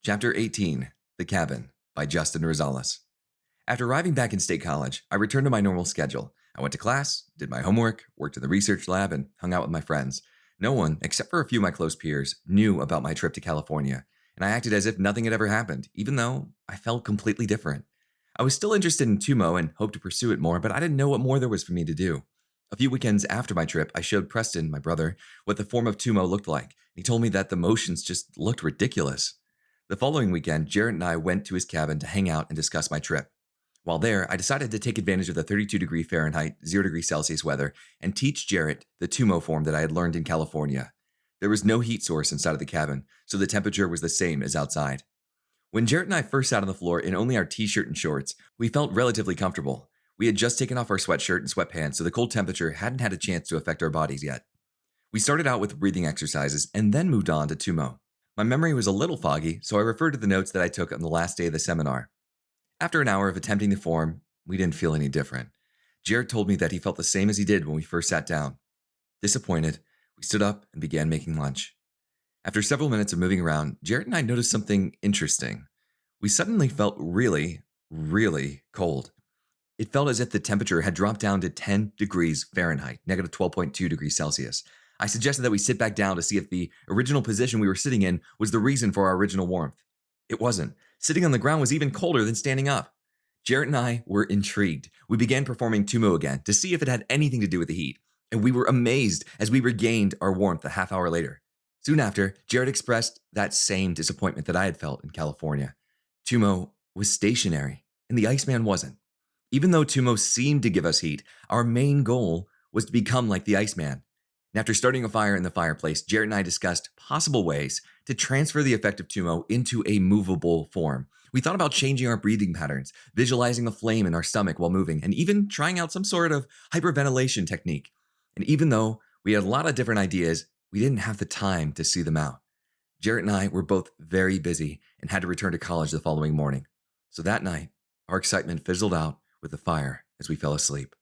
Chapter 18, The Cabin, by Justin Rosales. After arriving back in State College, I returned to my normal schedule. I went to class, did my homework, worked in the research lab, and hung out with my friends. No one, except for a few of my close peers, knew about my trip to California, and I acted as if nothing had ever happened, even though I felt completely different. I was still interested in Tumo and hoped to pursue it more, but I didn't know what more there was for me to do. A few weekends after my trip, I showed Preston, my brother, what the form of Tumo looked like. He told me that the motions just looked ridiculous. The following weekend, Jarrett and I went to his cabin to hang out and discuss my trip. While there, I decided to take advantage of the 32 degree Fahrenheit, 0 degree Celsius weather and teach Jarrett the Tumo form that I had learned in California. There was no heat source inside of the cabin, so the temperature was the same as outside. When Jarrett and I first sat on the floor in only our t-shirt and shorts, we felt relatively comfortable. We had just taken off our sweatshirt and sweatpants, so the cold temperature hadn't had a chance to affect our bodies yet. We started out with breathing exercises and then moved on to Tumo. My memory was a little foggy, so I referred to the notes that I took on the last day of the seminar. After an hour of attempting the form, we didn't feel any different. Jared told me that he felt the same as he did when we first sat down. Disappointed, we stood up and began making lunch. After several minutes of moving around, Jared and I noticed something interesting. We suddenly felt really, really cold. It felt as if the temperature had dropped down to 10 degrees Fahrenheit, negative 12.2 degrees Celsius. I suggested that we sit back down to see if the original position we were sitting in was the reason for our original warmth. It wasn't. Sitting on the ground was even colder than standing up. Jarrett and I were intrigued. We began performing Tumo again to see if it had anything to do with the heat, and we were amazed as we regained our warmth a half hour later. Soon after, Jarrett expressed that same disappointment that I had felt in California. Tumo was stationary, and the Iceman wasn't. Even though Tumo seemed to give us heat, our main goal was to become like the Iceman. And after starting a fire in the fireplace, Jarrett and I discussed possible ways to transfer the effect of Tumo into a movable form. We thought about changing our breathing patterns, visualizing a flame in our stomach while moving, and even trying out some sort of hyperventilation technique. And even though we had a lot of different ideas, we didn't have the time to see them out. Jarrett and I were both very busy and had to return to college the following morning. So that night, our excitement fizzled out with the fire as we fell asleep.